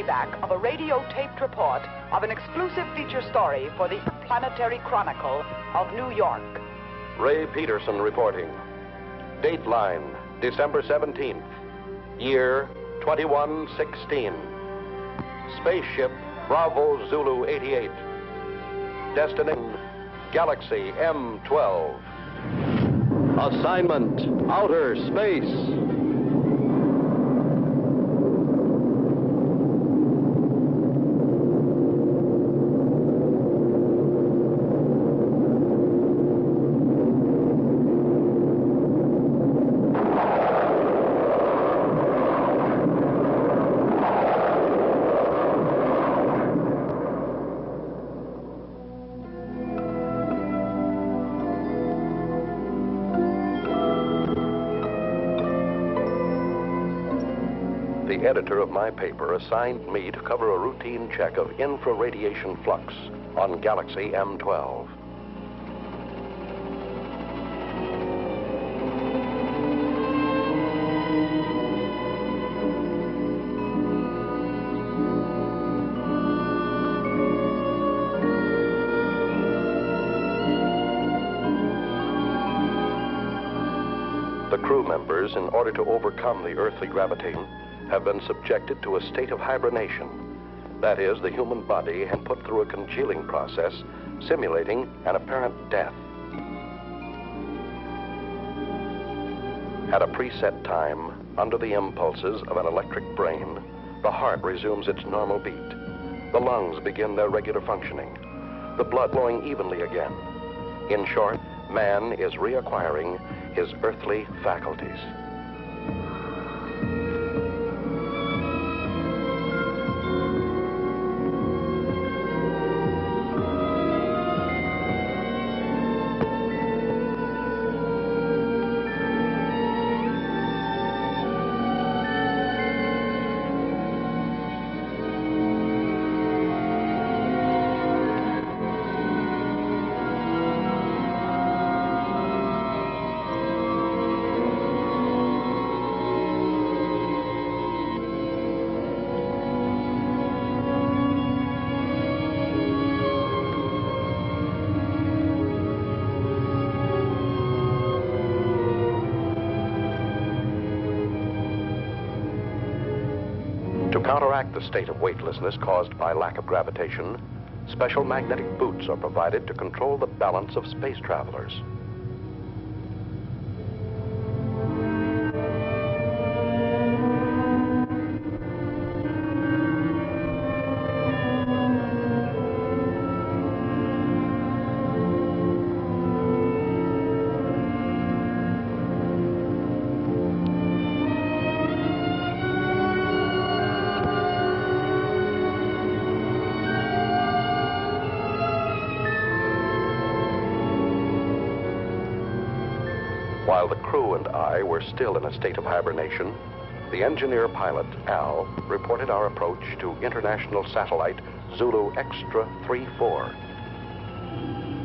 playback of a radio-taped report of an exclusive feature story for the Interplanetary Chronicle of New York. Ray Peterson reporting. Dateline, December 17th. Year 2116. Spaceship Bravo Zulu 88. Destination Galaxy M12. Assignment Outer Space. The editor of my paper assigned me to cover a routine check of infraradiation flux on Galaxy M12. The crew members, in order to overcome the earthly gravitation, have been subjected to a state of hibernation. That is, the human body has put through a congealing process, simulating an apparent death. At a preset time, under the impulses of an electric brain, the heart resumes its normal beat. The lungs begin their regular functioning, the blood flowing evenly again. In short, man is reacquiring his earthly faculties. To counteract the state of weightlessness caused by lack of gravitation, special magnetic boots are provided to control the balance of space travelers. While the crew and I were still in a state of hibernation, the engineer pilot, Al, reported our approach to international satellite Zulu Extra 34.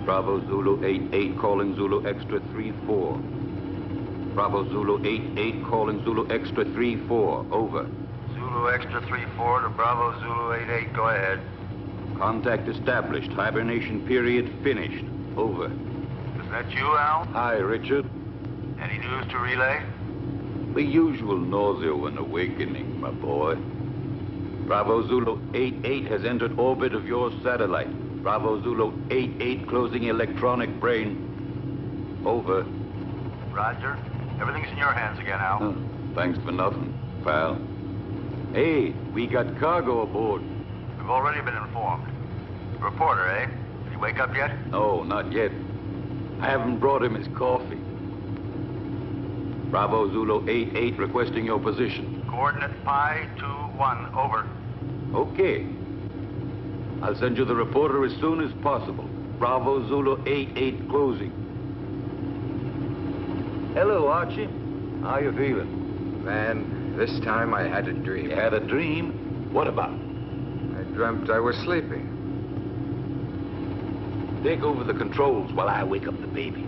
Bravo Zulu 88 calling Zulu Extra 34. Bravo Zulu 88 calling Zulu Extra 34. Over. Zulu Extra 34 to Bravo Zulu 88. Go ahead. Contact established. Hibernation period finished. Over. Is that you, Al? Hi, Richard. Any news to relay? The usual nausea when awakening, my boy. Bravo Zulu 88 has entered orbit of your satellite. Bravo Zulu 88 closing electronic brain. Over. Roger. Everything's in your hands again, Al. Thanks for nothing, pal. Hey, we got cargo aboard. We've already been informed. Reporter, eh? Did he wake up yet? No, not yet. I haven't brought him his coffee. Bravo Zulu 88 requesting your position. Coordinate Pi 21, over. Okay. I'll send you the reporter as soon as possible. Bravo Zulu 88 closing. Hello, Archie. How you feeling? Man, this time I had a dream. You had a dream? What about? I dreamt I was sleeping. Take over the controls while I wake up the baby.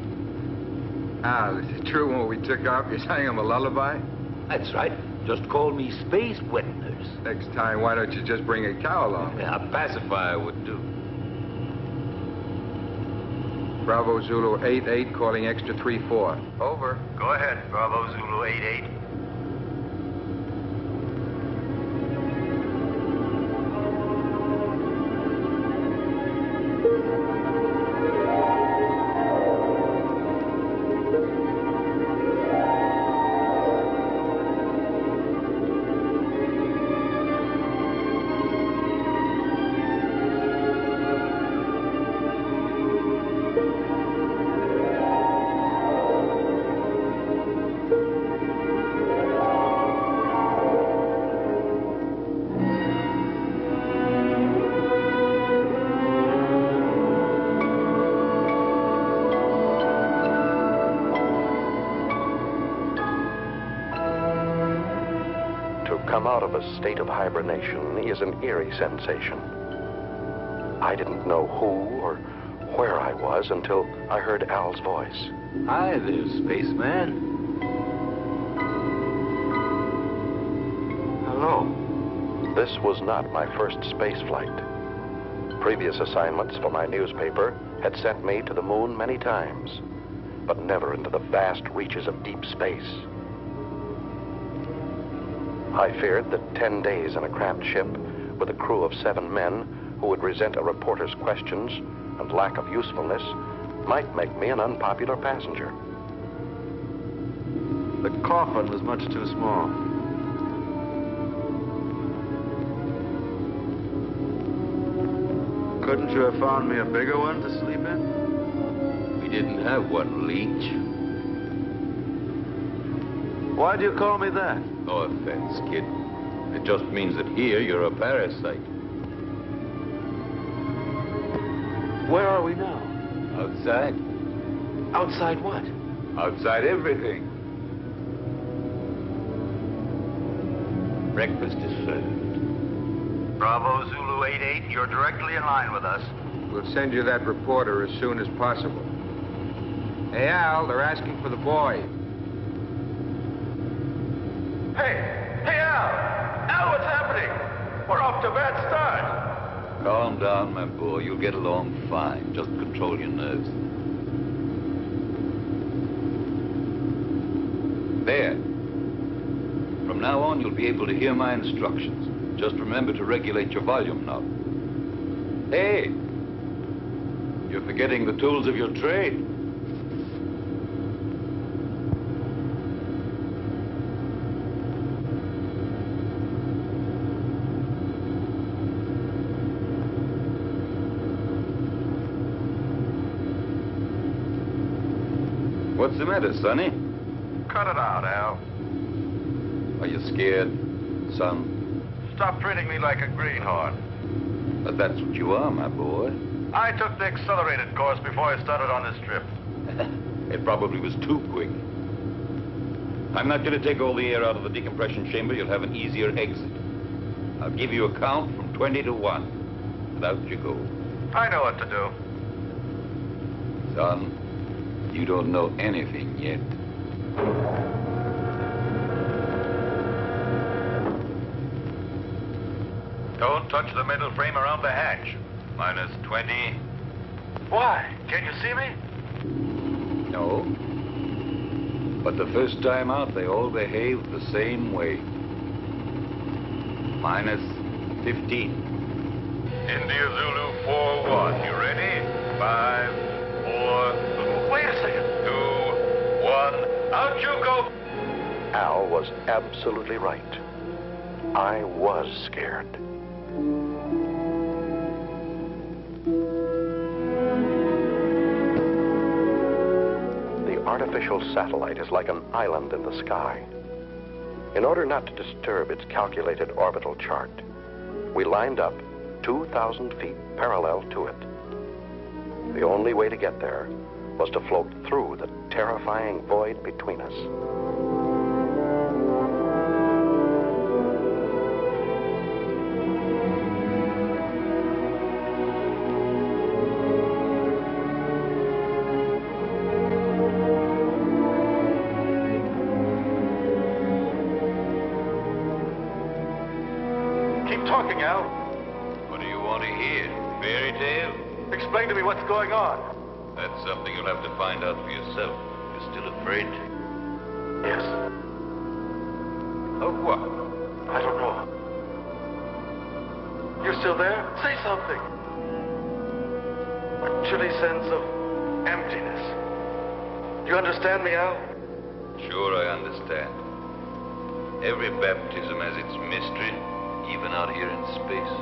Al, is it true when we took off you sang him a lullaby? That's right. Just call me Space Wet Nurse. Next time, why don't you just bring a cow along? Yeah, a pacifier would do. Bravo Zulu 88 calling extra 34. Over. Go ahead, Bravo Zulu 88. Come out of a state of hibernation is an eerie sensation. I didn't know who or where I was until I heard Al's voice. Hi there, spaceman. Hello. This was not my first space flight. Previous assignments for my newspaper had sent me to the moon many times, but never into the vast reaches of deep space. I feared that 10 days in a cramped ship with a crew of 7 men who would resent a reporter's questions and lack of usefulness might make me an unpopular passenger. The coffin was much too small. Couldn't you have found me a bigger one to sleep in? We didn't have one, Leech. Why do you call me that? No offense, kid. It just means that here you're a parasite. Where are we now? Outside. Outside what? Outside everything. Breakfast is served. Bravo Zulu 88, you're directly in line with us. We'll send you that reporter as soon as possible. Hey, Al, they're asking for the boy. Hey, Al! Al, what's happening? We're off to a bad start. Calm down, my boy. You'll get along fine. Just control your nerves. There. From now on, you'll be able to hear my instructions. Just remember to regulate your volume knob. Hey! You're forgetting the tools of your trade. What's the matter, Sonny? Cut it out, Al. Are you scared, son? Stop treating me like a greenhorn. But that's what you are, my boy. I took the accelerated course before I started on this trip. It probably was too quick. I'm not going to take all the air out of the decompression chamber. You'll have an easier exit. I'll give you a count from 20 to 1. And out you go. I know what to do. Son, you don't know anything yet. Don't touch the metal frame around the hatch. Minus 20. Why? Can't you see me? No. But the first time out, they all behaved the same way. Minus 15. India Zulu 4-1. You ready? 5, 4... Wait a second. 2, 1. Out you go. Al was absolutely right. I was scared. The artificial satellite is like an island in the sky. In order not to disturb its calculated orbital chart, we lined up 2,000 feet parallel to it. The only way to get there was to float through the terrifying void between us. talking, Al. What do you want to hear? Fairy tale? Explain to me what's going on. That's something you'll have to find out for yourself. You're still afraid? Yes. Of what? I don't know. You still there? Say something. A chilly sense of emptiness. Do you understand me, Al? Sure, I understand. Every baptism has its mystery, even out here in space.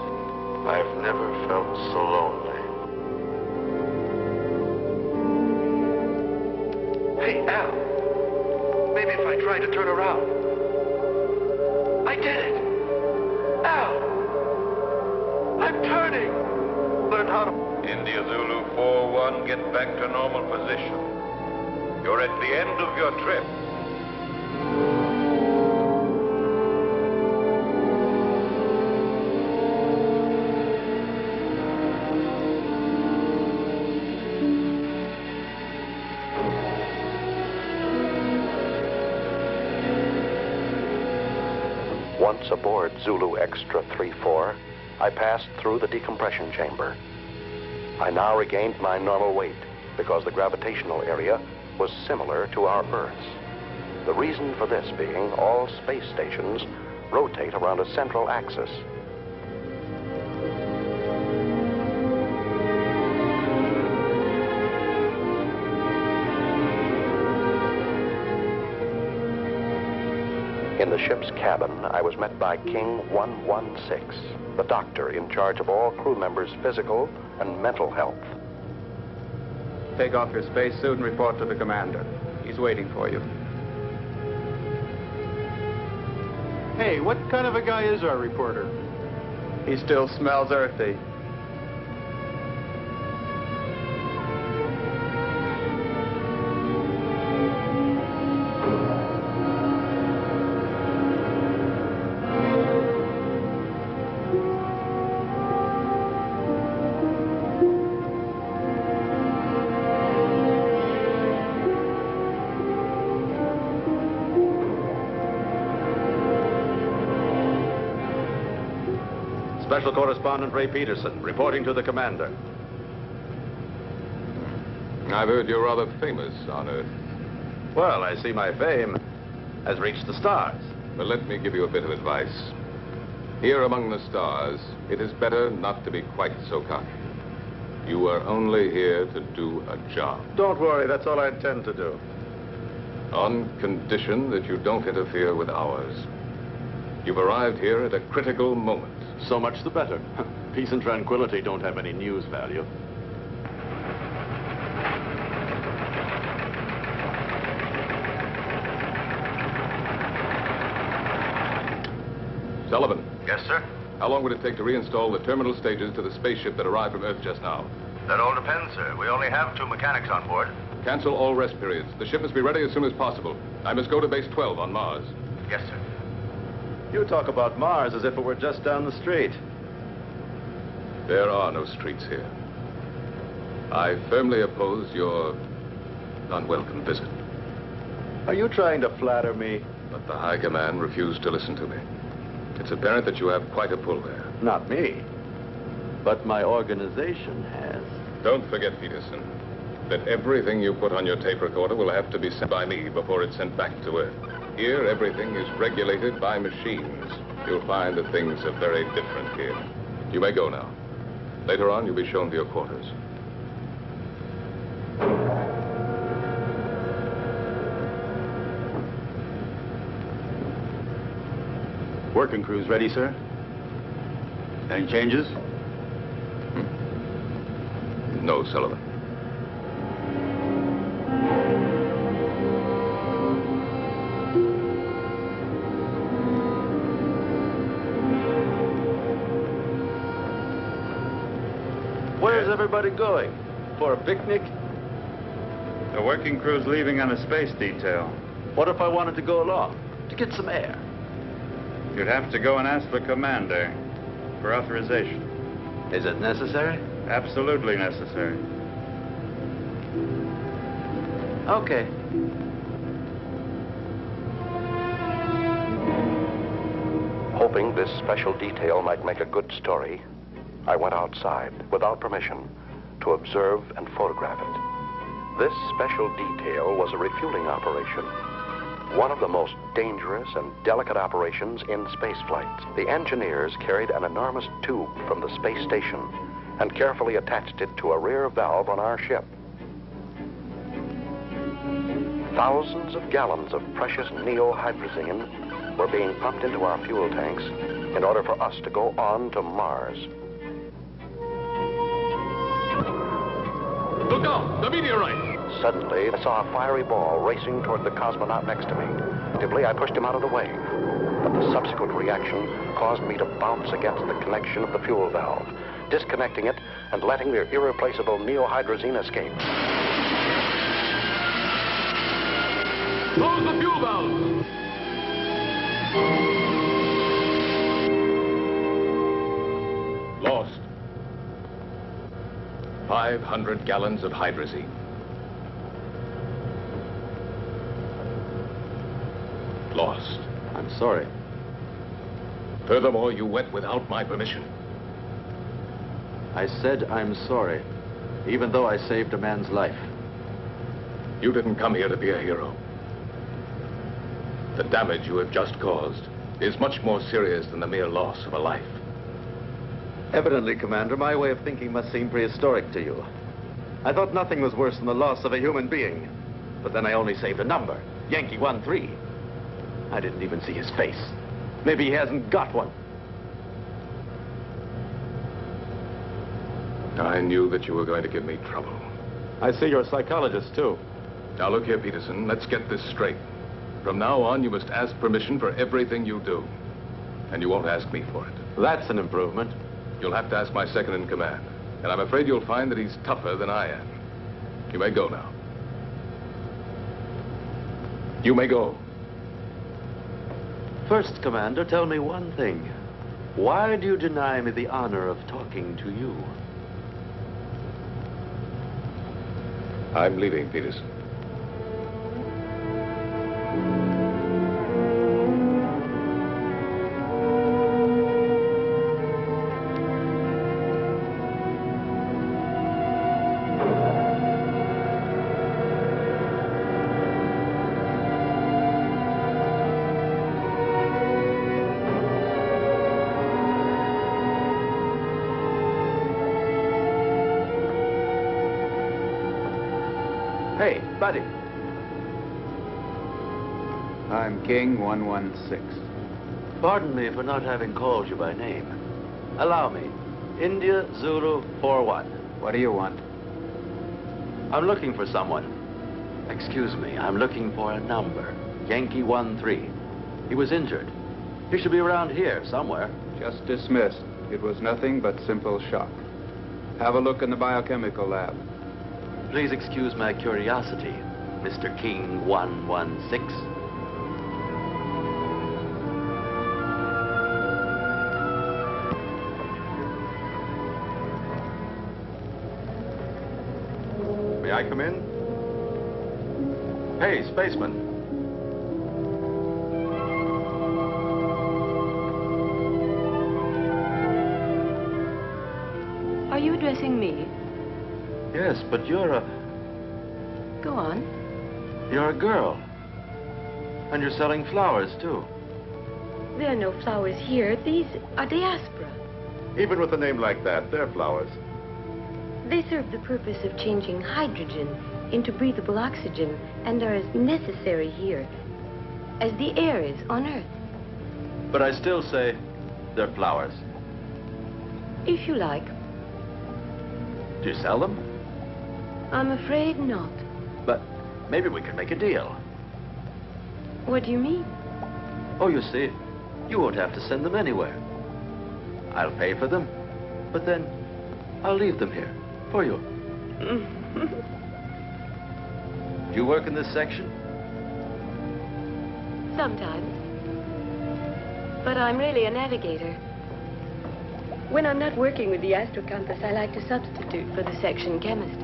I've never felt so lonely. Hey, Al. Maybe if I try to turn around. I did it. Al. I'm turning. Learn how to... India Zulu 4-1, get back to normal position. You're at the end of your trip. Once aboard Zulu Extra 3-4, I passed through the decompression chamber. I now regained my normal weight because the gravitational area was similar to our Earth's. The reason for this being all space stations rotate around a central axis. In the ship's cabin, I was met by King 116, the doctor in charge of all crew members' physical and mental health. Take off your spacesuit and report to the commander. He's waiting for you. Hey, what kind of a guy is our reporter? He still smells earthy. Special Correspondent Ray Peterson, reporting to the commander. I've heard you're rather famous on Earth. Well, I see my fame has reached the stars. But let me give you a bit of advice. Here among the stars, it is better not to be quite so cocky. You are only here to do a job. Don't worry, that's all I intend to do. On condition that you don't interfere with ours. You've arrived here at a critical moment. So much the better. Peace and tranquility don't have any news value. Sullivan. Yes, sir? How long would it take to reinstall the terminal stages to the spaceship that arrived from Earth just now? That all depends, sir. We only have 2 mechanics on board. Cancel all rest periods. The ship must be ready as soon as possible. I must go to base 12 on Mars. Yes, sir. You talk about Mars as if it were just down the street. There are no streets here. I firmly oppose your unwelcome visit. Are you trying to flatter me? But the High Command refused to listen to me. It's apparent that you have quite a pull there. Not me. But my organization has. Don't forget, Peterson, that everything you put on your tape recorder will have to be sent by me before it's sent back to Earth. Here, everything is regulated by machines. You'll find that things are very different here. You may go now. Later on, you'll be shown to your quarters. Working crew's ready, sir? Any changes? No, Sullivan. Where's everybody going? For a picnic? The working crew's leaving on a space detail. What if I wanted to go along? To get some air? You'd have to go and ask the commander for authorization. Is it necessary? Absolutely necessary. Hoping Hoping this special detail might make a good story, I went outside, without permission, to observe and photograph it. This special detail was a refueling operation, one of the most dangerous and delicate operations in spaceflight. The engineers carried an enormous tube from the space station and carefully attached it to a rear valve on our ship. Thousands of gallons of precious neohydrazine were being pumped into our fuel tanks in order for us to go on to Mars. Look out! The meteorite! Suddenly, I saw a fiery ball racing toward the cosmonaut next to me. Instinctively, I pushed him out of the way. But the subsequent reaction caused me to bounce against the connection of the fuel valve, disconnecting it and letting the irreplaceable neohydrazine escape. Close the fuel valve! Lost. 500 gallons of hydrazine. Lost. I'm sorry. Furthermore, you went without my permission. I said I'm sorry, even though I saved a man's life. You didn't come here to be a hero. The damage you have just caused is much more serious than the mere loss of a life. Evidently, Commander, my way of thinking must seem prehistoric to you. I thought nothing was worse than the loss of a human being. But then I only saved a number, Yankee 13. I didn't even see his face. Maybe he hasn't got one. I knew that you were going to give me trouble. I see you're a psychologist, too. Now look here, Peterson, let's get this straight. From now on, you must ask permission for everything you do. And you won't ask me for it. That's an improvement. You'll have to ask my second in command. And I'm afraid you'll find that he's tougher than I am. You may go now. You may go. First, Commander, tell me one thing. Why do you deny me the honor of talking to you? I'm leaving, Peterson. Hey, buddy. I'm King 116. Pardon me for not having called you by name. Allow me. India Zulu 41. What do you want? I'm looking for someone. Excuse me, I'm looking for a number. Yankee 13. He was injured. He should be around here somewhere. Just dismissed. It was nothing but simple shock. Have a look in the biochemical lab. Please excuse my curiosity, Mr. King 116. May I come in? Hey, spaceman. Are you addressing me? Yes, but you're a... Go on. You're a girl. And you're selling flowers, too. There are no flowers here. These are diaspora. Even with a name like that, they're flowers. They serve the purpose of changing hydrogen into breathable oxygen and are as necessary here as the air is on Earth. But I still say they're flowers. If you like. Do you sell them? I'm afraid not. But maybe we could make a deal. What do you mean? Oh, you see, you won't have to send them anywhere. I'll pay for them, but then I'll leave them here for you. Do you work in this section? Sometimes. But I'm really a navigator. When I'm not working with the astrocompass, I like to substitute for the section chemist.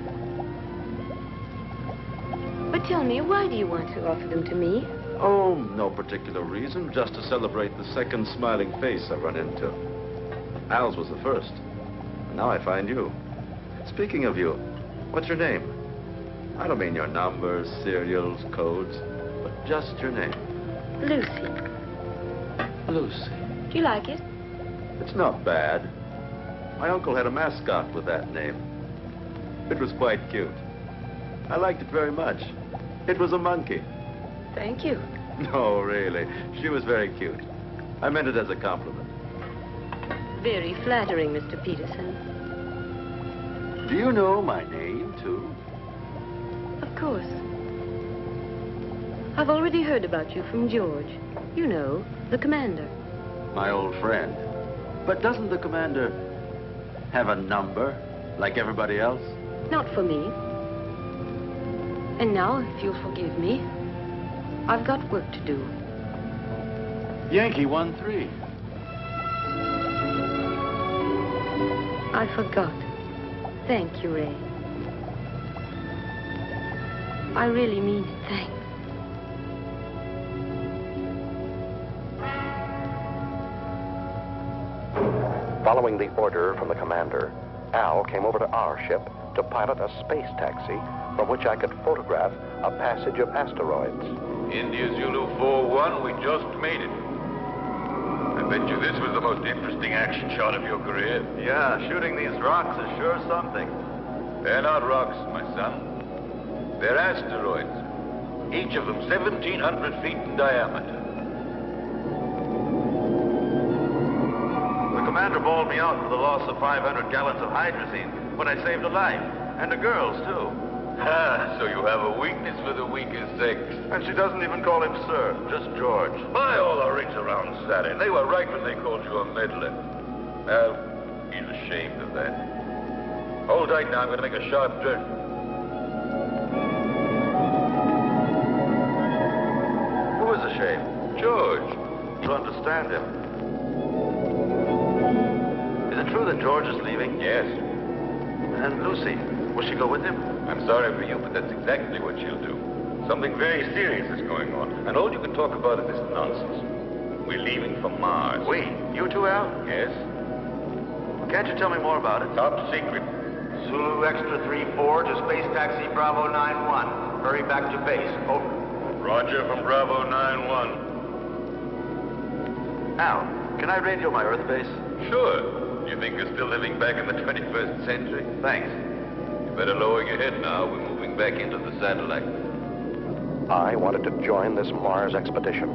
But tell me, why do you want to offer them to me? Oh, no particular reason. Just to celebrate the second smiling face I run into. Al's was the first. And now I find you. Speaking of you, what's your name? I don't mean your numbers, serials, codes, but just your name. Lucy. Lucy. Do you like it? It's not bad. My uncle had a mascot with that name. It was quite cute. I liked it very much. It was a monkey. Thank you. No, really. She was very cute. I meant it as a compliment. Very flattering, Mr. Peterson. Do you know my name, too? Of course. I've already heard about you from George. You know, the commander. My old friend. But doesn't the commander have a number, like everybody else? Not for me. And now, if you'll forgive me, I've got work to do. Yankee 1-3. I forgot. Thank you, Ray. I really mean it. Thanks. Following the order from the commander, Al came over to our ship to pilot a space taxi from which I could photograph a passage of asteroids. India Zulu 4-1, we just made it. I bet you this was the most interesting action shot of your career. Yeah, shooting these rocks is sure something. They're not rocks, my son. They're asteroids. Each of them 1,700 feet in diameter. The commander bawled me out for the loss of 500 gallons of hydrazine when I saved a life. And a girl's, too. Ah, so you have a weakness for the weaker sex. And she doesn't even call him sir, just George. My, all the rings around Saturn. They were right when they called you a meddler. Well, he's ashamed of that. Hold tight now, I'm going to make a sharp turn. Who is ashamed? George. To understand him. Is it true that George is leaving? Yes. And Lucy, will she go with him? I'm sorry for you, but that's exactly what she'll do. Something very serious is going on, and all you can talk about is this nonsense. We're leaving for Mars. We? You too, Al? Yes? Can't you tell me more about it? Top secret. Zulu Extra 3-4 to Space Taxi Bravo 9-1. Hurry back to base. Over. Roger from Bravo 9-1. Al, can I radio my Earth base? Sure. You think you're still living back in the 21st century? Thanks. You better lower your head now. We're moving back into the satellite. I wanted to join this Mars expedition.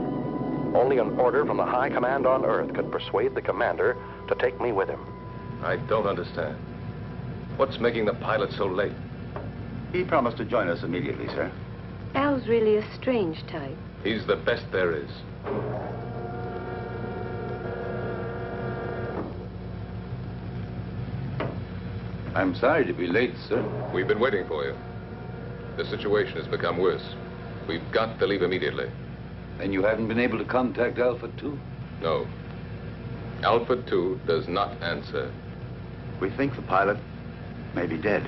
Only an order from the high command on Earth could persuade the commander to take me with him. I don't understand. What's making the pilot so late? He promised to join us immediately, sir. Al's really a strange type. He's the best there is. I'm sorry to be late, sir. We've been waiting for you. The situation has become worse. We've got to leave immediately. And you haven't been able to contact Alpha 2? No. Alpha 2 does not answer. We think the pilot may be dead.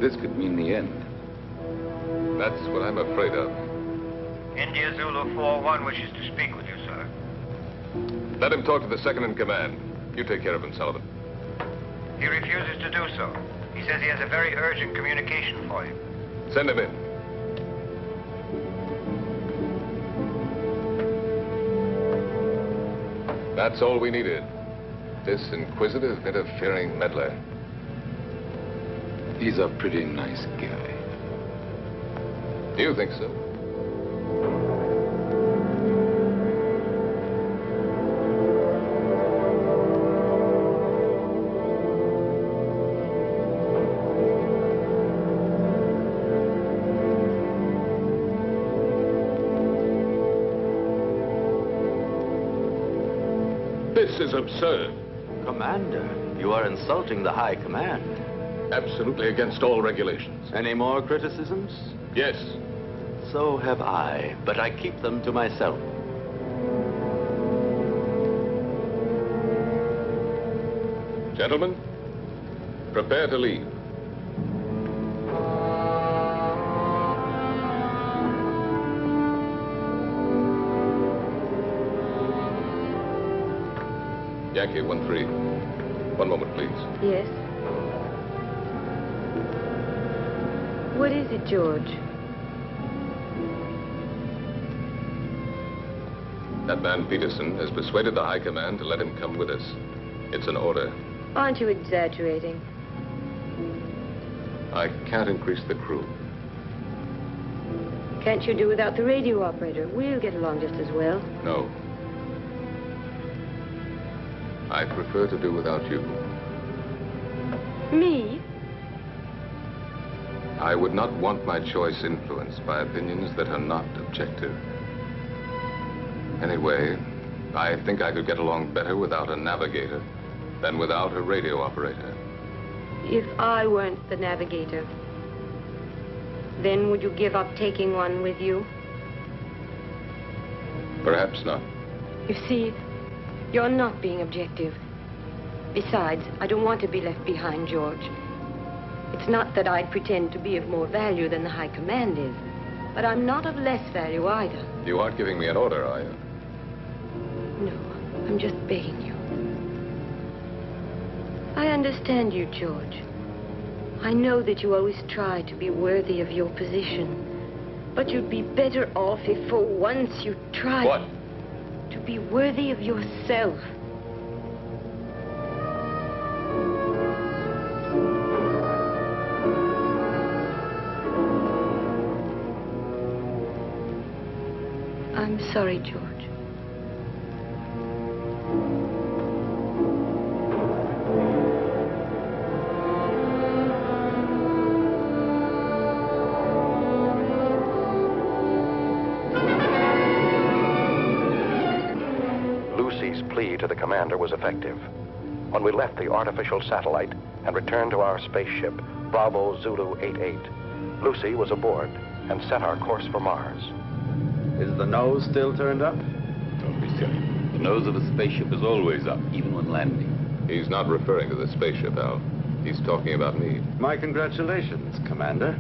This could mean the end. That's what I'm afraid of. India Zulu 4-1 wishes to speak with you, sir. Let him talk to the second in command. You take care of him, Sullivan. He refuses to do so. He says he has a very urgent communication for you. Send him in. That's all we needed. This inquisitive, interfering meddler. He's a pretty nice guy. You think so? This is absurd. Commander, you are insulting the high command. Absolutely against all regulations. Any more criticisms? Yes. So have I, but I keep them to myself. Gentlemen, prepare to leave. Yankee 1-3. One moment, please. Yes? What is it, George? That man Peterson has persuaded the High Command to let him come with us. It's an order. Aren't you exaggerating? I can't increase the crew. Can't you do without the radio operator? We'll get along just as well. No. I prefer to do without you. Me? I would not want my choice influenced by opinions that are not objective. Anyway, I think I could get along better without a navigator than without a radio operator. If I weren't the navigator, then would you give up taking one with you? Perhaps not. You see, you're not being objective. Besides, I don't want to be left behind, George. It's not that I'd pretend to be of more value than the High Command is, but I'm not of less value either. You aren't giving me an order, are you? No, I'm just begging you. I understand you, George. I know that you always try to be worthy of your position, but you'd be better off if for once you tried... What? To be worthy of yourself. I'm sorry, George. Lucy's plea to the commander was effective. When we left the artificial satellite and returned to our spaceship, Bravo Zulu 88, Lucy was aboard and set our course for Mars. Is the nose still turned up? Don't be silly. The nose of a spaceship is always up, even when landing. He's not referring to the spaceship, Al. He's talking about me. My congratulations, Commander.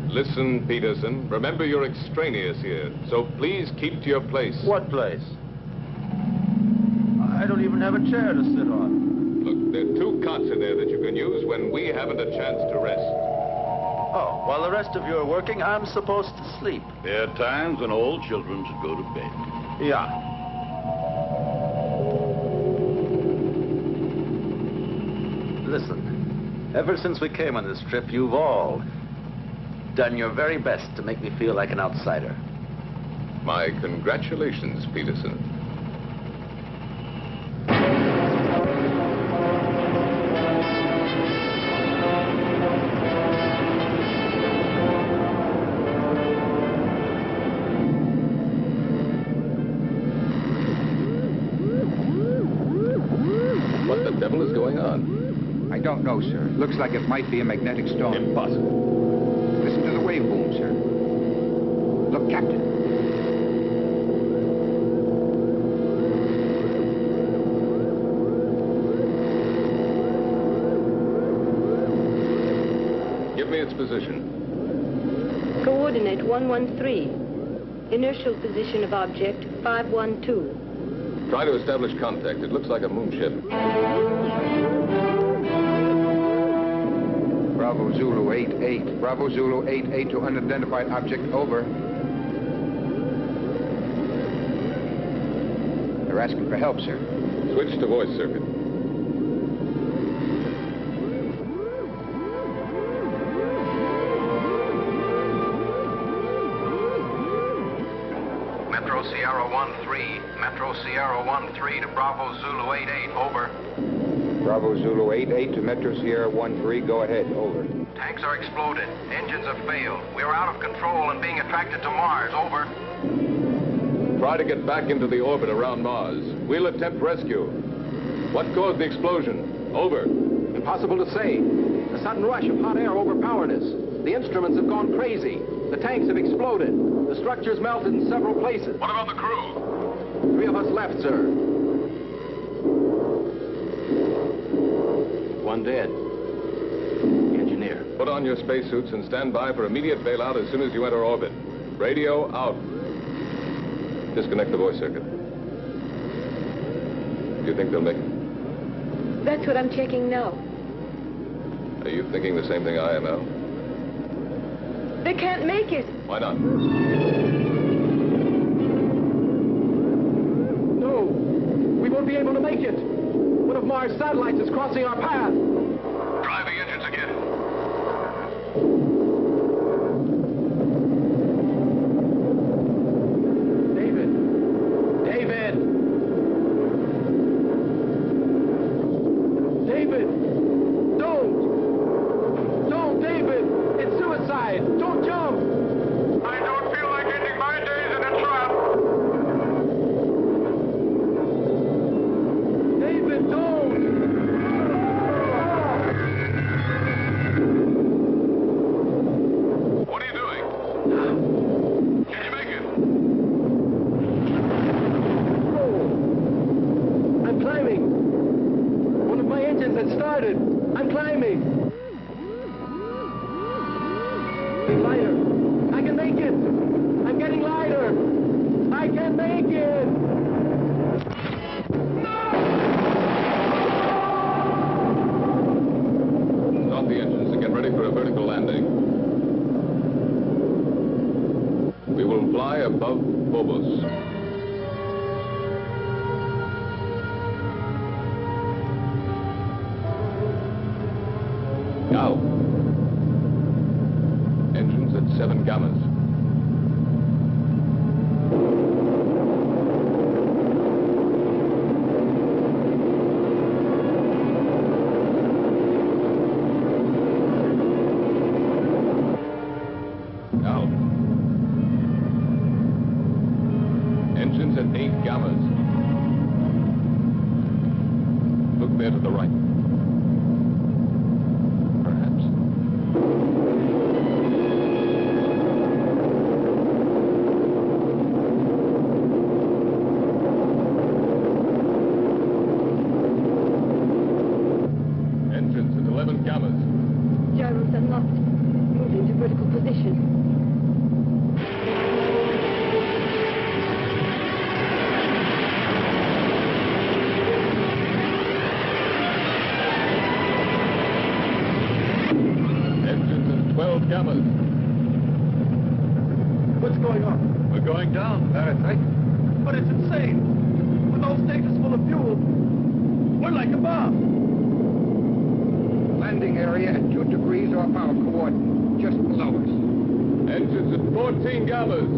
Listen, Peterson. Remember you're extraneous here, so please keep to your place. What place? I don't even have a chair to sit on. Look, there are 2 cots in there that you can use when we haven't a chance to rest. Oh, while the rest of you are working, I'm supposed to sleep. There are times when all children should go to bed. Yeah. Listen, ever since we came on this trip, you've all done your very best to make me feel like an outsider. My congratulations, Peterson. What the devil is going on? I don't know, sir. Looks like it might be a magnetic storm. Impossible. Listen to the wave boom, sir. Look, Captain. Give me its position. Coordinate 113. Inertial position of object 512. Try to establish contact. It looks like a moonship. Bravo Zulu 88. Bravo Zulu 88 to unidentified object, over. They're asking for help, sir. Switch to voice circuit. Metro Sierra 1-3. Metro Sierra 1-3 to Bravo Zulu 88, over. Bravo Zulu 88 to Metro Sierra 13, go ahead, over. Tanks are exploded. Engines have failed. We are out of control and being attracted to Mars, over. Try to get back into the orbit around Mars. We'll attempt rescue. What caused the explosion? Over. Impossible to say. A sudden rush of hot air overpowered us. The instruments have gone crazy. The tanks have exploded. The structure's melted in several places. What about the crew? 3 of us left, sir. 1 dead. The engineer. Put on your spacesuits and stand by for immediate bailout as soon as you enter orbit. Radio out. Disconnect the voice circuit. Do you think they'll make it? That's what I'm checking now. Are you thinking the same thing I am, Al? They can't make it. Why not? No, we won't be able to make it. One of Mars' satellites is crossing our path. Try the engines again. David! David! David! Don't, David! It's suicide! Don't jump! I don't feel like ending my days in a trap. David, don't! What are you doing? Can you make it? Oh, I'm climbing. One of my engines had started. I'm climbing. Getting lighter. I can make it. I'm getting lighter. I can make it. Start the engines and get ready for a vertical landing. We will fly above Phobos. Now. Engines at 7 gammas. Now. Engines at 8 gammas. Look there to the right. Perhaps. Engines at 11 gammas. Gyros unlocked. Move into vertical position. Engines at 12 gammas. What's going on? We're going down, Fahrenheit. But it's insane. With those stages full of fuel, we're like a bomb. Landing area at 2 degrees off our coordinate, just below us. Engines at 14 gammas.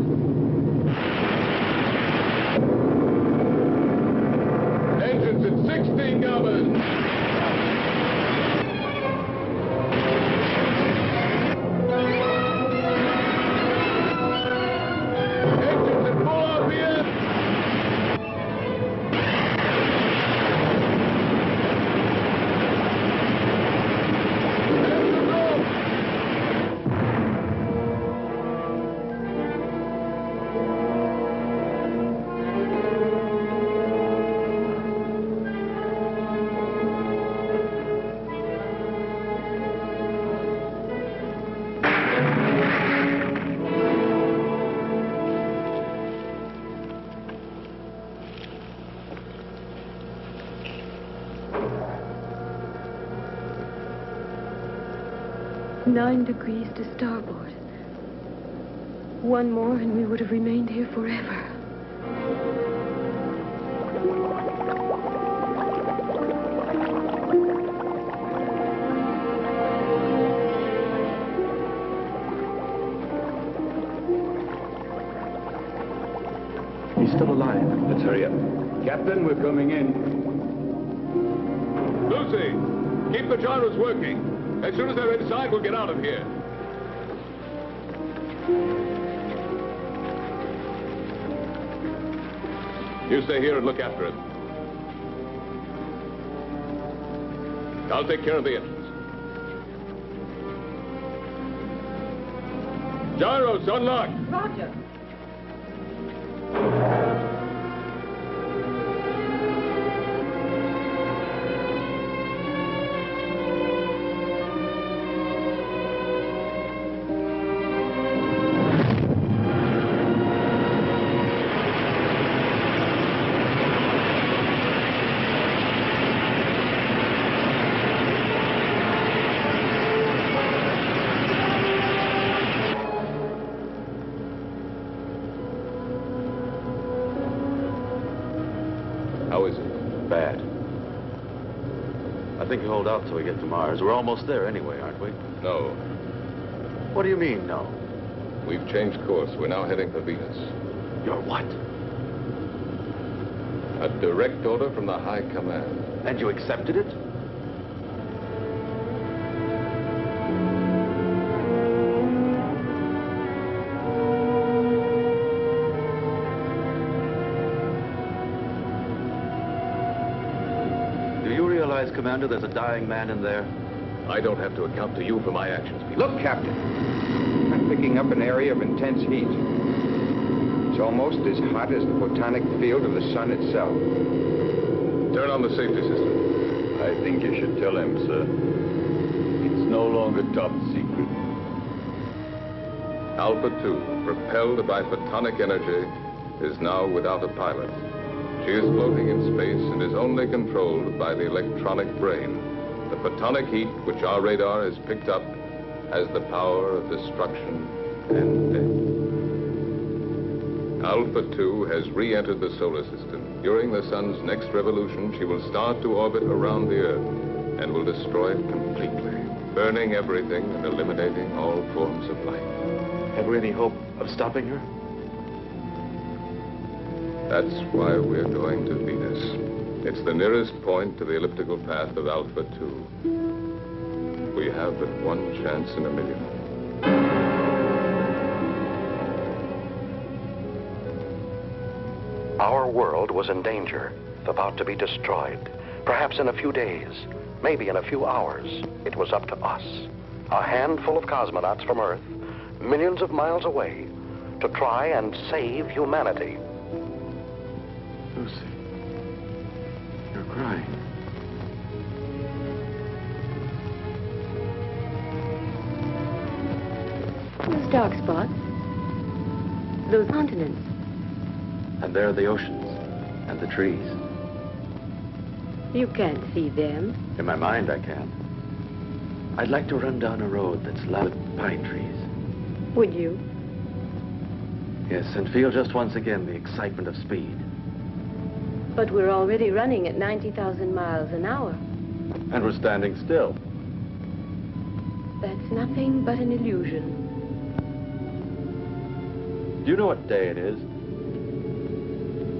Engines at 16 gammas. Engines at full RPM. Engines off. Nine degrees to starboard. One more and we would have remained here forever. He's still alive. Let's hurry up. Captain, we're coming in. Lucy, keep the gyros working. As soon as they're inside, we'll get out of here. You stay here and look after him. I'll take care of the engines. Gyros, unlocked. Roger. I think you hold out till we get to Mars. We're almost there anyway, aren't we? No. What do you mean, no? We've changed course. We're now heading for Venus. You're what? A direct order from the High Command. And you accepted it? Commander, there's a dying man in there. I don't have to account to you for my actions, Peter. Look, Captain. I'm picking up an area of intense heat. It's almost as hot as the photonic field of the sun itself. Turn on the safety system. I think you should tell him, sir. It's no longer top secret. Alpha 2, propelled by photonic energy, is now without a pilot. She is floating in space and is only controlled by the electronic brain. The photonic heat, which our radar has picked up, has the power of destruction and death. Alpha 2 has re-entered the solar system. During the sun's next revolution, she will start to orbit around the Earth and will destroy it completely, burning everything and eliminating all forms of life. Have we any hope of stopping her? That's why we're going to Venus. It's the nearest point to the elliptical path of Alpha 2. We have but one chance in a million. Our world was in danger, about to be destroyed. Perhaps in a few days, maybe in a few hours. It was up to us, a handful of cosmonauts from Earth, millions of miles away, to try and save humanity. Lucy, you're crying. Those dark spots. Those continents. And there are the oceans and the trees. You can't see them. In my mind, I can. I'd like to run down a road that's lined with pine trees. Would you? Yes, and feel just once again the excitement of speed. But we're already running at 90,000 miles an hour. And we're standing still. That's nothing but an illusion. Do you know what day it is?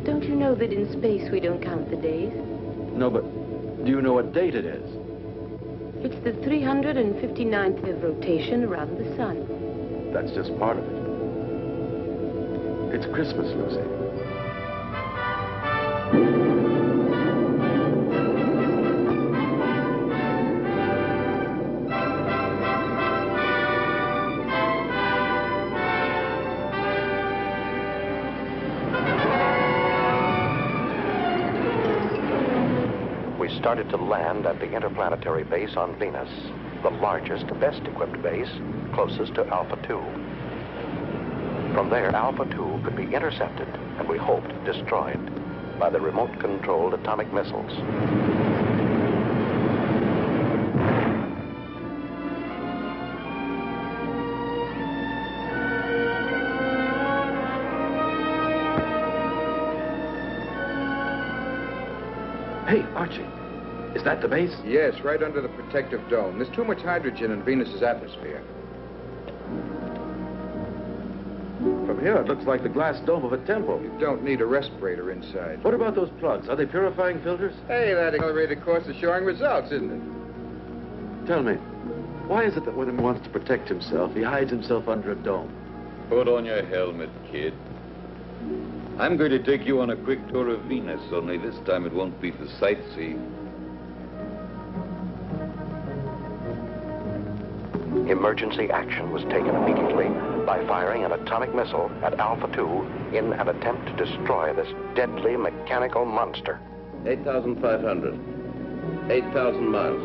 Don't you know that in space we don't count the days? No, but do you know what date it is? It's the 359th of rotation around the sun. That's just part of it. It's Christmas, Lucy. Started to land at the Interplanetary base on Venus, the largest, best-equipped base, closest to Alpha 2. From there, Alpha 2 could be intercepted, and we hoped destroyed, by the remote-controlled atomic missiles. Hey, Archie. Is that the base? Yes, right under the protective dome. There's too much hydrogen in Venus's atmosphere. From here, it looks like the glass dome of a temple. You don't need a respirator inside. What about those plugs? Are they purifying filters? Hey, that accelerated course is showing results, isn't it? Tell me, why is it that when he wants to protect himself, he hides himself under a dome? Put on your helmet, kid. I'm going to take you on a quick tour of Venus, only this time it won't be for sightseeing. Emergency action was taken immediately by firing an atomic missile at Alpha 2 in an attempt to destroy this deadly mechanical monster. 8,500. 8,000 miles.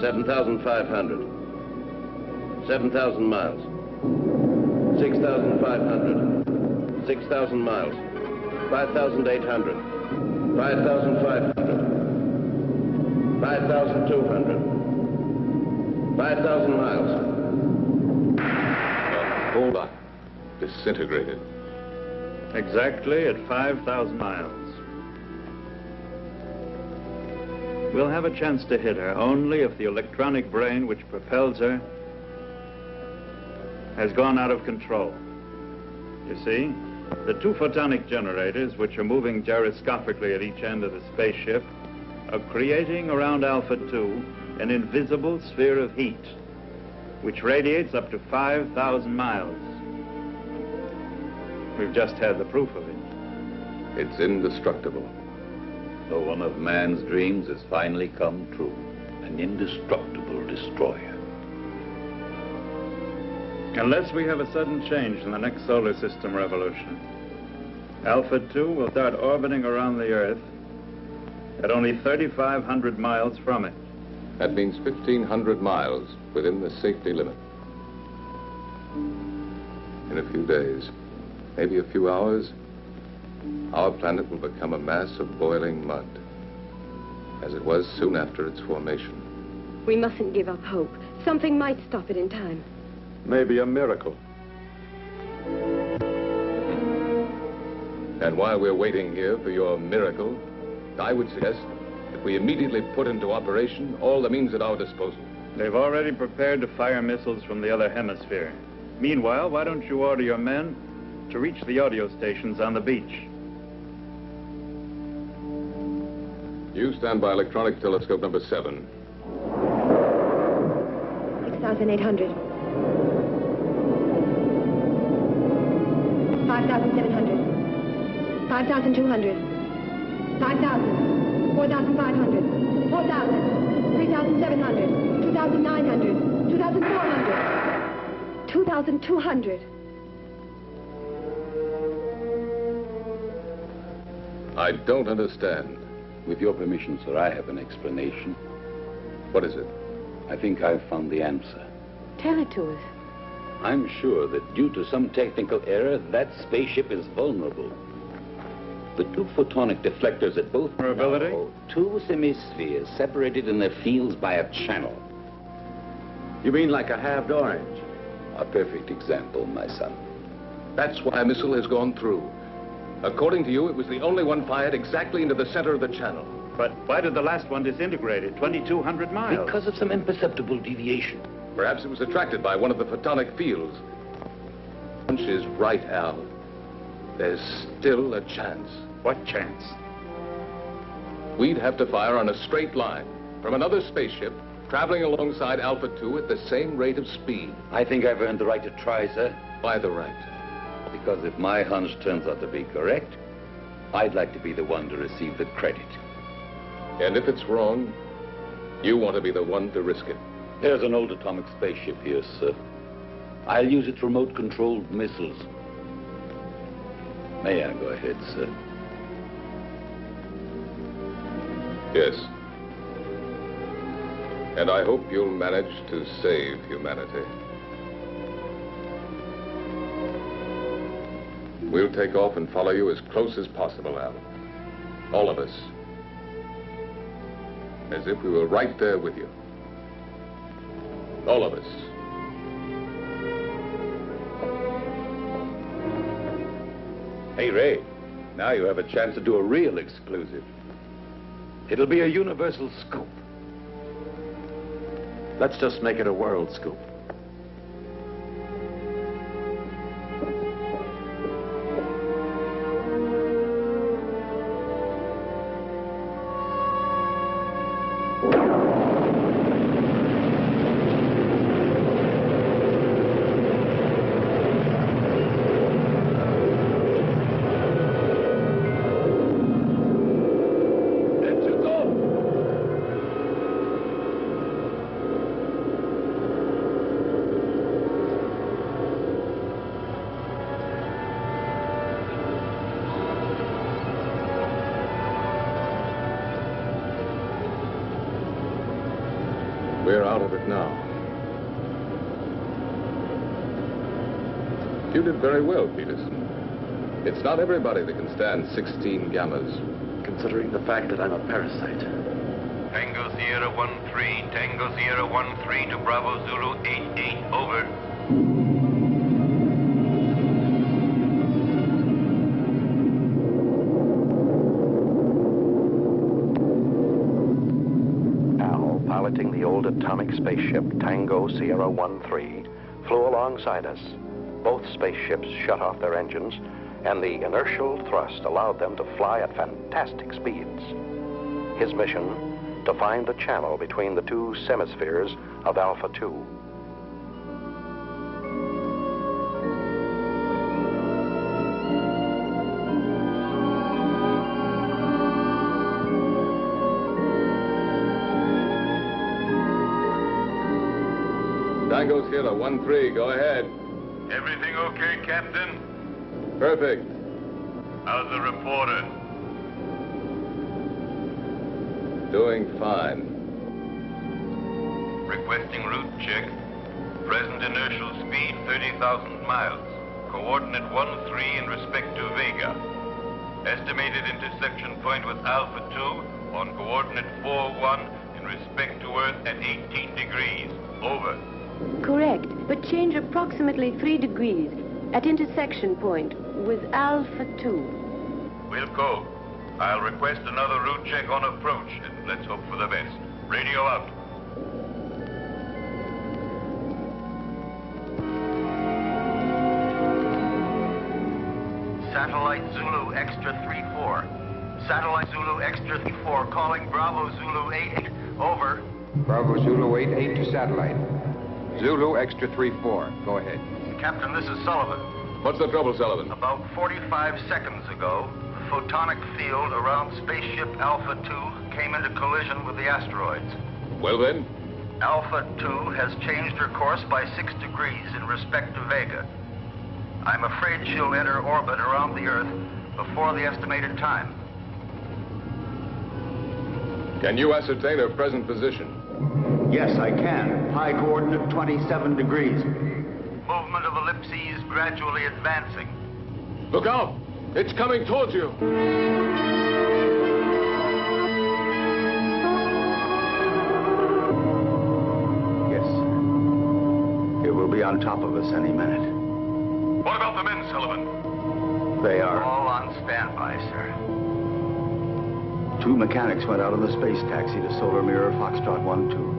7,500. 7,000 miles. 6,500. 6,000 miles. 5,800. 5,500. 5,200. 5,000 miles. Hold on. Disintegrated. Exactly at 5,000 miles. We'll have a chance to hit her only if the electronic brain which propels her has gone out of control. You see, the two photonic generators, which are moving gyroscopically at each end of the spaceship, are creating around Alpha 2 an invisible sphere of heat, which radiates up to 5,000 miles. We've just had the proof of it. It's indestructible. So one of man's dreams has finally come true. An indestructible destroyer. Unless we have a sudden change in the next solar system revolution, Alpha 2 will start orbiting around the Earth at only 3,500 miles from it. That means 1,500 miles within the safety limit. In a few days, maybe a few hours, our planet will become a mass of boiling mud, as it was soon after its formation. We mustn't give up hope. Something might stop it in time. Maybe a miracle. And while we're waiting here for your miracle, I would suggest that we immediately put into operation all the means at our disposal. They've already prepared to fire missiles from the other hemisphere. Meanwhile, why don't you order your men to reach the audio stations on the beach? You stand by electronic telescope number 7. 6,800. 5,700. 5,200. 5,000. 4,500. 4,000. 3,700. 2,900. 2,400. 2,200. I don't understand. With your permission, sir, I have an explanation. What is it? I think I've found the answer. Tell it to us. I'm sure that due to some technical error, that spaceship is vulnerable. The two photonic deflectors at both... Vulnerability? No, two semispheres separated in their fields by a channel. You mean like a halved orange? A perfect example, my son. That's why a missile has gone through. According to you, it was the only one fired exactly into the center of the channel. But why did the last one disintegrate at 2,200 miles? Because of some imperceptible deviation. Perhaps it was attracted by one of the photonic fields. Hunch is right, Al. There's still a chance. What chance? We'd have to fire on a straight line from another spaceship traveling alongside Alpha 2 at the same rate of speed. I think I've earned the right to try, sir. Why the right? Because if my hunch turns out to be correct, I'd like to be the one to receive the credit. And if it's wrong, you want to be the one to risk it. There's an old atomic spaceship here, sir. I'll use its remote-controlled missiles. May I go ahead, sir? Yes. And I hope you'll manage to save humanity. We'll take off and follow you as close as possible, Al. All of us. As if we were right there with you. All of us. Hey, Ray, now you have a chance to do a real exclusive. It'll be a universal scoop. Let's just make it a world scoop. We're out of it now. You did very well, Peterson. It's not everybody that can stand 16 gammas. Considering the fact that I'm a parasite. Tango Sierra 1-3, Tango Sierra 1-3 to Bravo Zulu 8-8, over. piloting the old atomic spaceship Tango Sierra 13, flew alongside us. Both spaceships shut off their engines, and the inertial thrust allowed them to fly at fantastic speeds. His mission, to find the channel between the two semispheres of Alpha 2. Tango Sierra 13, go ahead. Everything okay, Captain? Perfect. How's the reporter? Doing fine. Requesting route check. Present inertial speed 30,000 miles. Coordinate 13 in respect to Vega. Estimated intersection point with Alpha 2 on coordinate 41 in respect to Earth at 18 degrees. Over. Correct, but change approximately 3 degrees at intersection point with Alpha 2. Wilco, I'll request another route check on approach, and let's hope for the best. Radio out. Satellite Zulu Extra 34. Satellite Zulu Extra 34 calling Bravo Zulu 88. Over. Bravo Zulu 88 to satellite. Zulu Extra 34. Go ahead. Captain, this is Sullivan. What's the trouble, Sullivan? About 45 seconds ago, the photonic field around spaceship Alpha 2 came into collision with the asteroids. Well then? Alpha 2 has changed her course by 6 degrees in respect to Vega. I'm afraid she'll enter orbit around the Earth before the estimated time. Can you ascertain her present position? Yes, I can. High coordinate 27 degrees. Movement of ellipses gradually advancing. Look out! It's coming towards you! Yes. It will be on top of us any minute. What about the men, Sullivan? They are. All on standby, sir. 2 mechanics went out on the space taxi to Solar Mirror Foxtrot 1-2.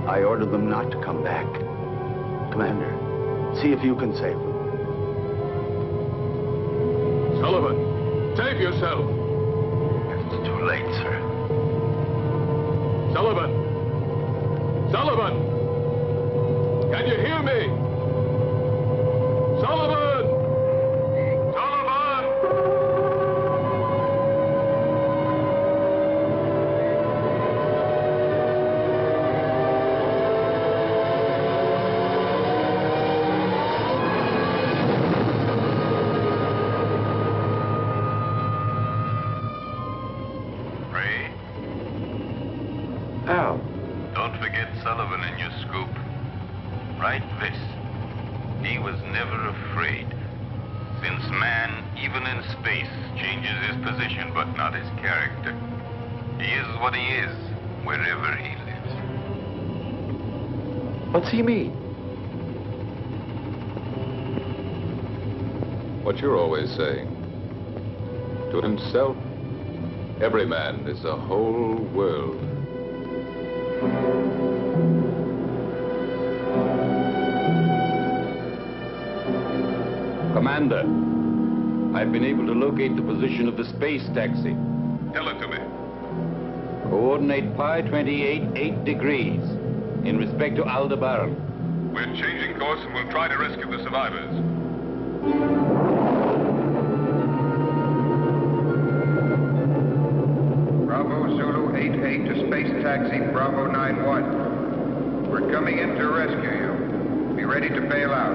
I ordered them not to come back. Commander, see if you can save them. Sullivan, save yourself! It's too late, sir. Sullivan! Sullivan! Can you hear me? Sullivan! What's he mean? What you're always saying. To himself, every man is a whole world. Commander, I've been able to locate the position of the space taxi. Tell it to me. Coordinate pi 28, 8 degrees. In respect to Aldebaran. We're changing course and we'll try to rescue the survivors. Bravo Zulu 88 to space taxi Bravo 91. We're coming in to rescue you. Be ready to bail out.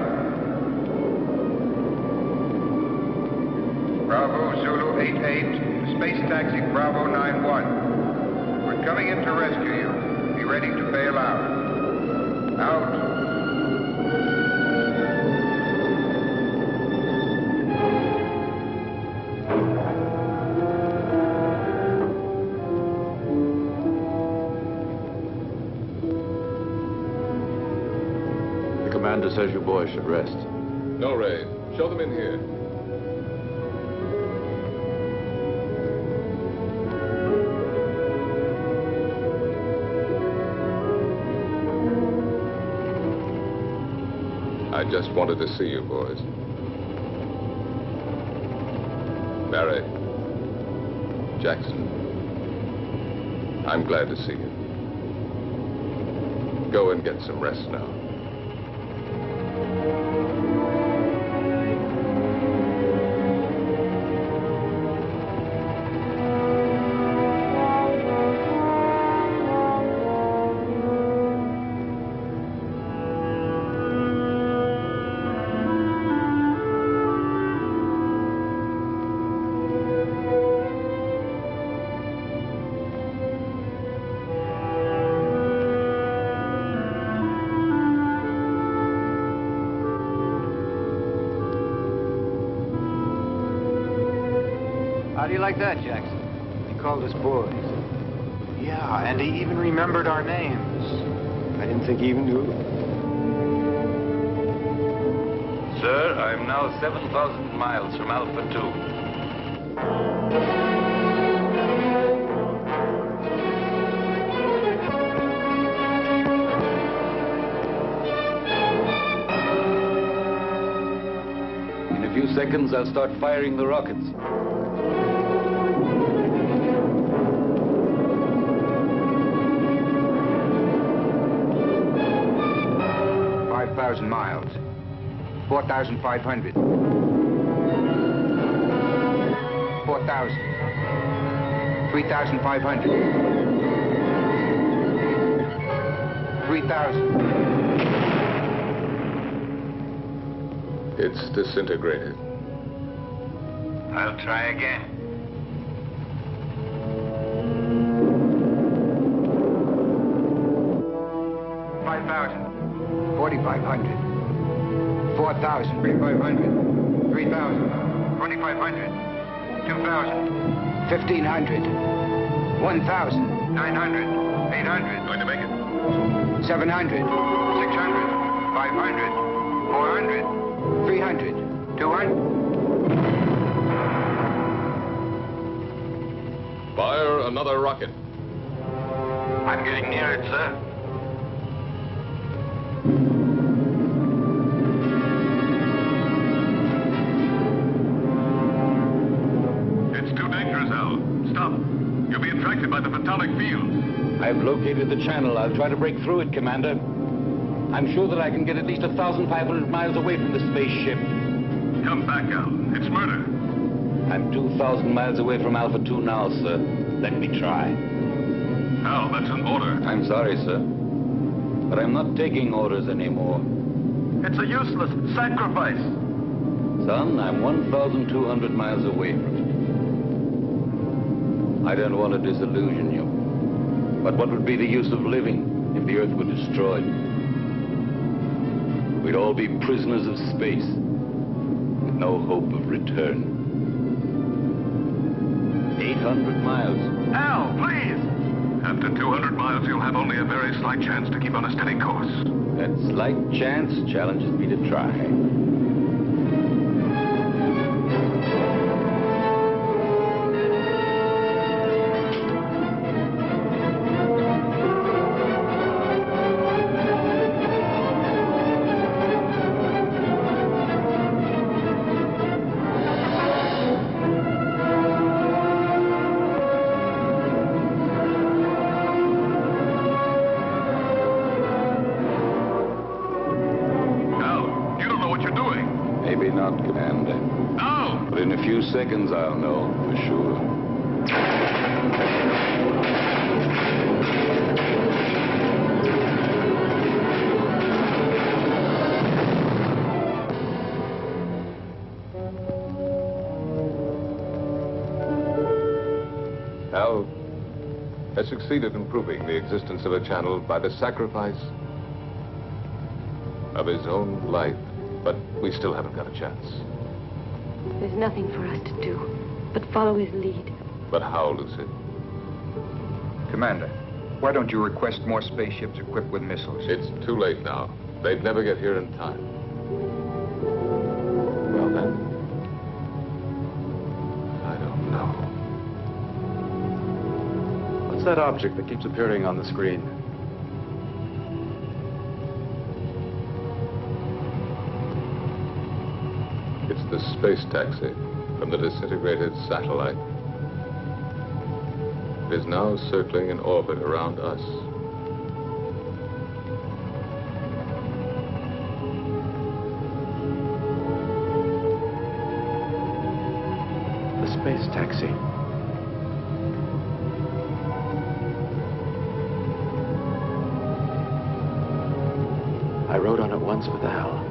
Bravo Zulu 88 to space taxi Bravo 91. We're coming in to rescue you. Be ready to bail out. Out. The commander says you boys should rest. No, Ray. Show them in here. I just wanted to see you, boys. Barry, Jackson, I'm glad to see you. Go and get some rest now. How do you like that, Jackson? He called us boys. Yeah, and he even remembered our names. I didn't think he even knew. Sir, I'm now 7,000 miles from Alpha 2. In a few seconds, I'll start firing the rockets. 5,000 miles. 4,500. 4,000. 3,500. 3,000. It's disintegrated. I'll try again. 5,000. 4,500. 4,000. 3,500. 3,000. 2,500. 2,000. 1,500. 1,000. 900. 800. Going to make it. 700. 600. 500. 400. 300. 200. Fire another rocket. I'm getting near it, sir. It's too dangerous, Al. Stop. You'll be attracted by the photonic field. I've located the channel. I'll try to break through it, Commander. I'm sure that I can get at least 1,500 miles away from the spaceship. Come back, Al. It's murder. I'm 2,000 miles away from Alpha 2 now, sir. Let me try. Al, that's an order. I'm sorry, sir. But I'm not taking orders anymore. It's a useless sacrifice. Son, I'm 1,200 miles away from it. I don't want to disillusion you. But what would be the use of living if the Earth were destroyed? We'd all be prisoners of space, with no hope of return. 800 miles. Al, please! After 200 miles, you'll have only a very slight chance to keep on a steady course. That slight chance challenges me to try. Seconds, I'll know for sure. Al has succeeded in proving the existence of a channel by the sacrifice of his own life, but we still haven't got a chance. There's nothing for us to do but follow his lead. But how, Lucy? Commander, why don't you request more spaceships equipped with missiles? It's too late now. They'd never get here in time. Well, then, I don't know. What's that object that keeps appearing on the screen? the space taxi from the disintegrated satellite. It is now circling in orbit around us. The space taxi. I rode on it once with Al.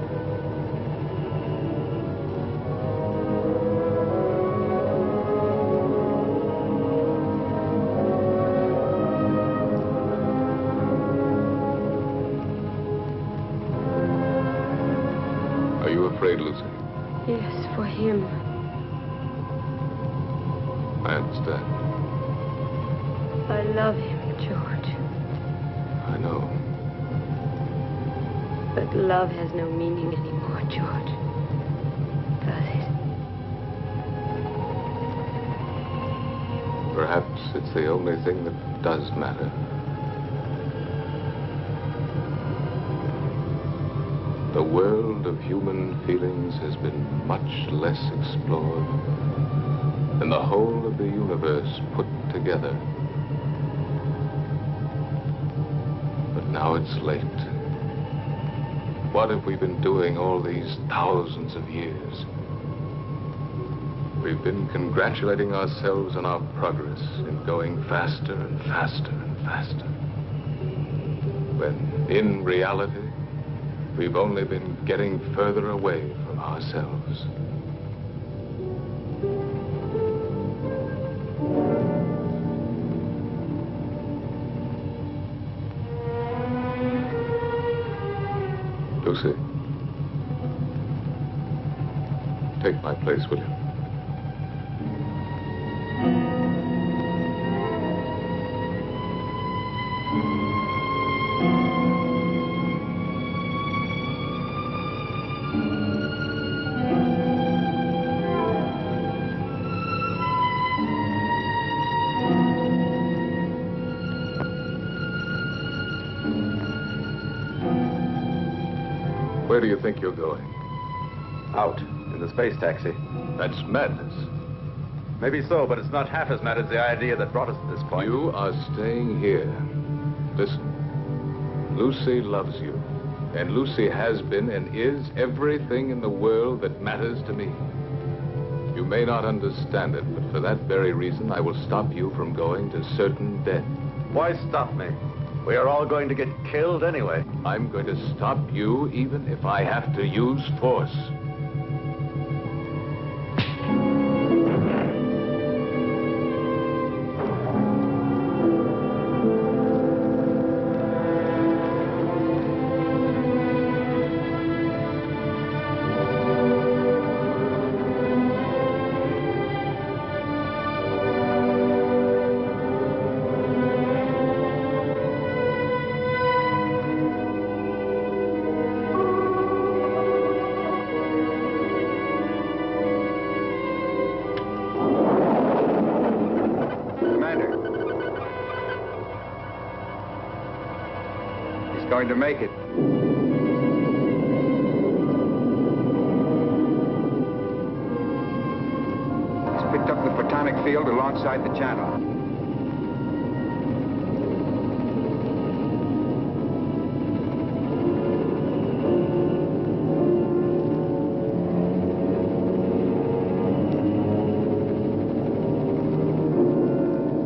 Are you afraid, Lucy? Yes, for him. I understand. I love him, George. I know. But love has no meaning anymore, George. Does it? Perhaps it's the only thing that does matter. The world of human feelings has been much less explored than the whole of the universe put together. But now it's late. What have we been doing all these thousands of years? We've been congratulating ourselves on our progress in going faster and faster and faster. When, in reality, we've only been getting further away from ourselves. Lucy, take my place, will you? Where do you think you're going? Out, in the space taxi. That's madness. Maybe so, but it's not half as mad as the idea that brought us to this point. You are staying here. Listen, Lucy loves you. And Lucy has been and is everything in the world that matters to me. You may not understand it, but for that very reason, I will stop you from going to certain death. Why stop me? We are all going to get killed anyway. I'm going to stop you even if I have to use force. Going to make it. He's picked up the photonic field alongside the channel.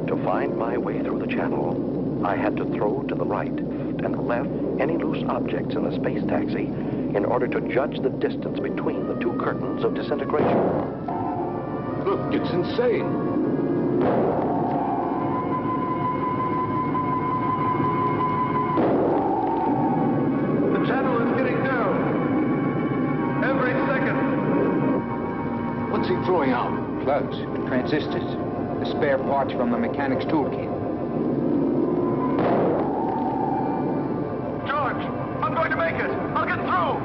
To find my way through the channel, I had to throw to the right and left any loose objects in the space taxi in order to judge the distance between the two curtains of disintegration. Look, it's insane. The channel is getting down. Every second. What's he throwing out? Plugs and transistors. The spare parts from the mechanic's toolkit. I'm going to make it. I'll get through.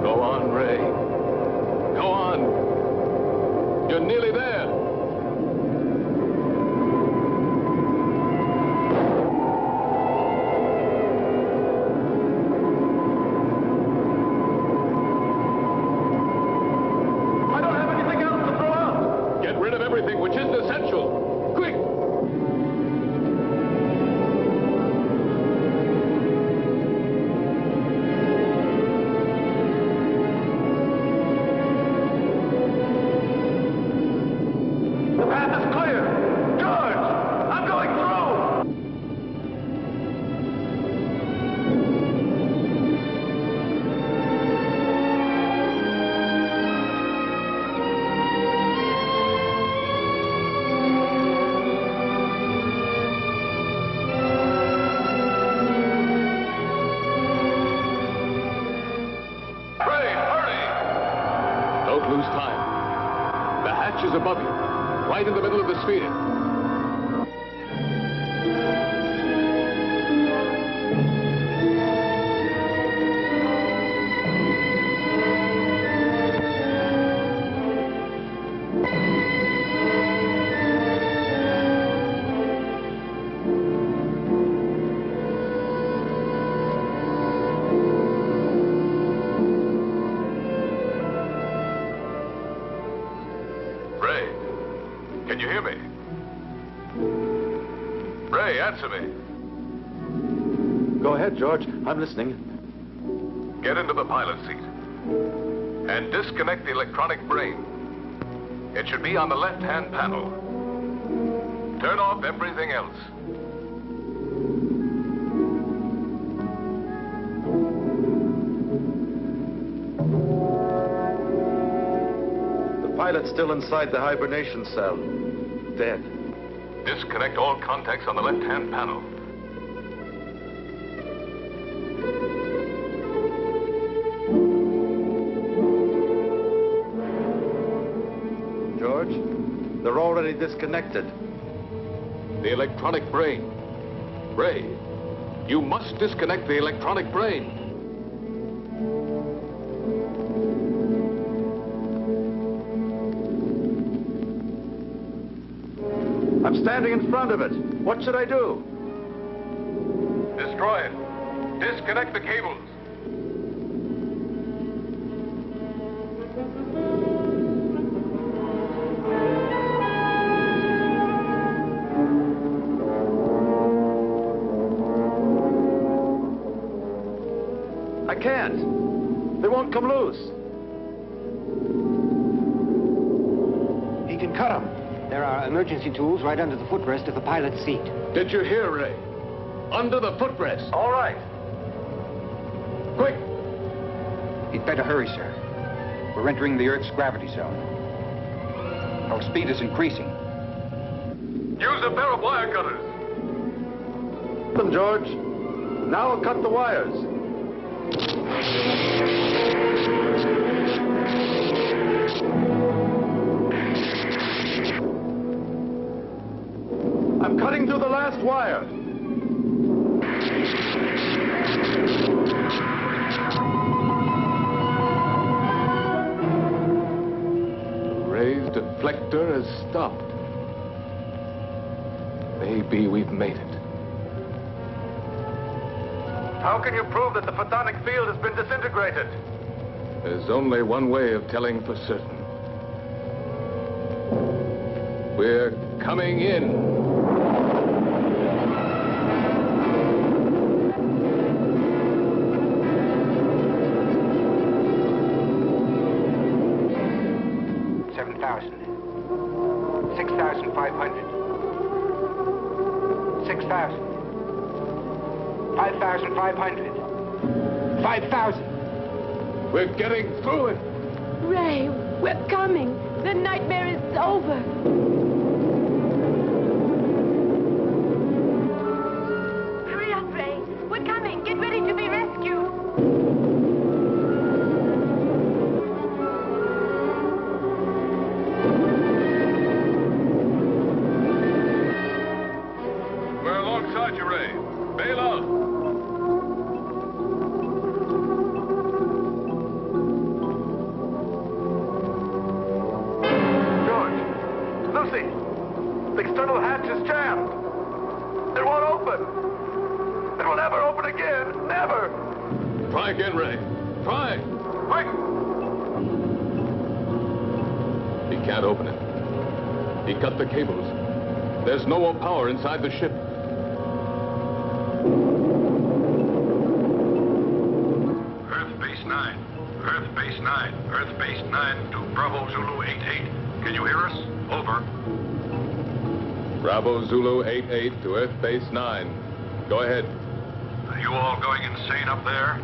Go on, Ray. Go on. You're nearly there. is above you, right in the middle of the sphere. Can you hear me? Ray, answer me. Go ahead, George. I'm listening. Get into the pilot seat and disconnect the electronic brain. It should be on the left-hand panel. Turn off everything else. The pilot's still inside the hibernation cell. Dead. Disconnect all contacts on the left-hand panel. George, they're already disconnected. The electronic brain. Ray, you must disconnect the electronic brain. I'm standing in front of it. What should I do? Destroy it. Disconnect the cables. I can't. They won't come loose. He can cut them. There are emergency tools right under the footrest of the pilot's seat. Did you hear, Ray? Under the footrest. All right. Quick! You'd better hurry, sir. We're entering the Earth's gravity zone. Our speed is increasing. Use a pair of wire cutters. Them, George. Now I'll cut the wires. I'm cutting through the last wire. Ray's deflector has stopped. Maybe we've made it. How can you prove that the photonic field has been disintegrated? There's only one way of telling for certain. We're coming in. We're getting through it. Ray, we're coming. The nightmare is over. Hurry up, Ray. We're coming. Get ready to be rescued. We're alongside you, Ray. Bail out. The external hatch is jammed. It won't open. It will never open again. Never. Try again, Ray. Try. Quick. He can't open it. He cut the cables. There's no more power inside the ship. Earth Base 9. Earth Base 9. Earth Base 9 to Bravo Zulu 88. Can you hear us? Over. Bravo Zulu 88 to Earth Base 9. Go ahead. Are you all going insane up there?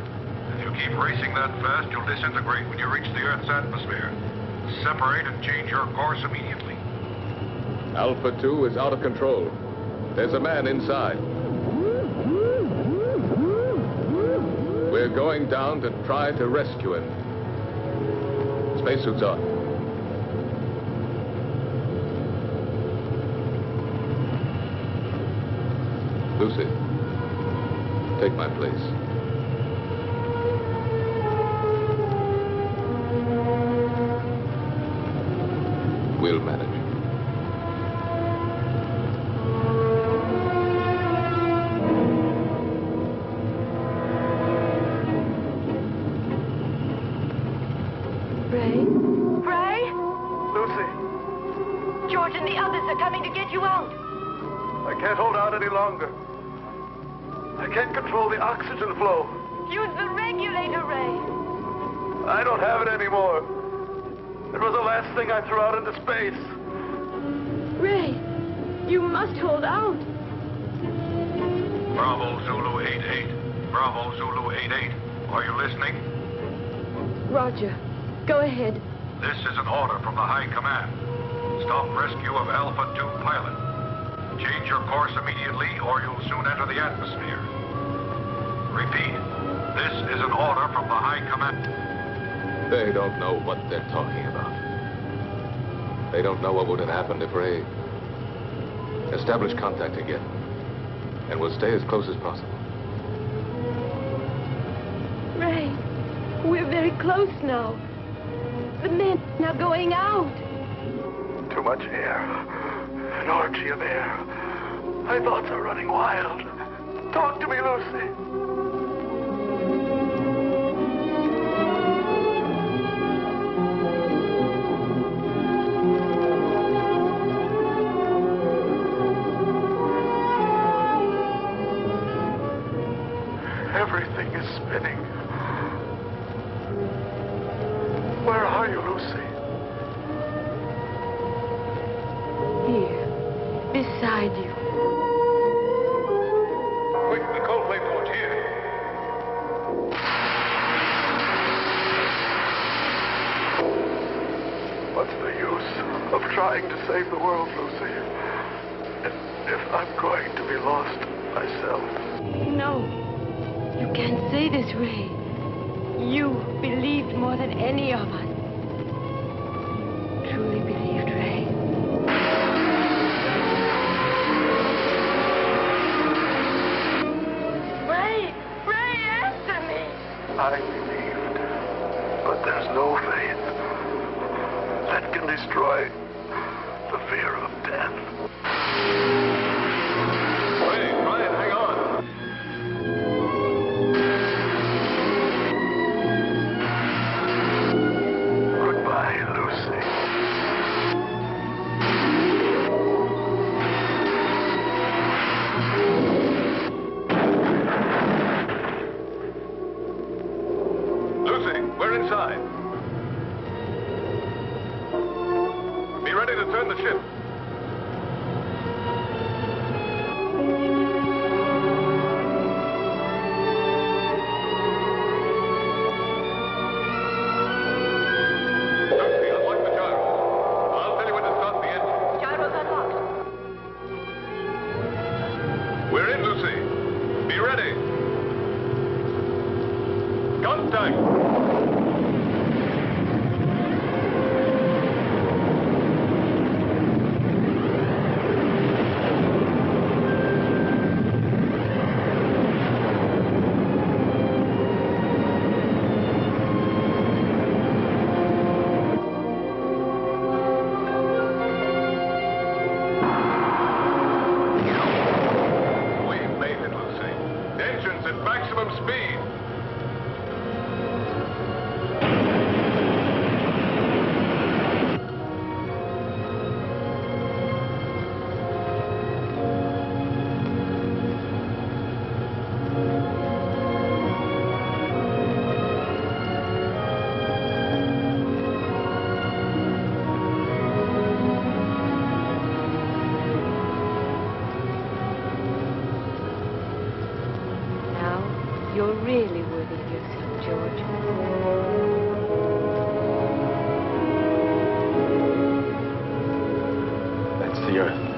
If you keep racing that fast, you'll disintegrate when you reach the Earth's atmosphere. Separate and change your course immediately. Alpha 2 is out of control. There's a man inside. We're going down to try to rescue him. Spacesuits on. Lucy, take my place. We'll manage. Ray? Ray? Lucy, George and the others are coming to get you out. I can't hold out any longer. I can't control the oxygen flow. Use the regulator, Ray. I don't have it anymore. It was the last thing I threw out into space. Ray, you must hold out. Bravo Zulu 88. Bravo Zulu 88. Are you listening? Roger. Go ahead. This is an order from the High Command. Stop rescue of Alpha 2 pilot. Change your course immediately or you'll soon enter the atmosphere. Repeat, this is an order from the High Command. They don't know what they're talking about. They don't know what would have happened if Ray... Establish contact again. And we'll stay as close as possible. Ray, we're very close now. The men are going out. Too much air. An orgy of air. My thoughts are running wild. Talk to me, Lucy. Everything is spinning. Where are you, Lucy? Here, beside you. Quick, the cold flame port here. What's the use of trying to save the world, Lucy? If I'm going to be lost myself. No, you can't say this, Ray. You believed more than any of us. You truly believed, Ray. Ray, answer me. I believed, but there's no faith that can destroy the fear of death. Ray, Brian, hang on. Goodbye, Lucy. Lucy, we're inside. Be ready to turn the ship. Lucy, unlock the gyro. I'll tell you when to start the engine. Gyro's unlocked. We're in, Lucy. Be ready. Contact. We've made it, Lucy. Engines at maximum speed. Now, you're really worthy of yourself, George. That's the Earth.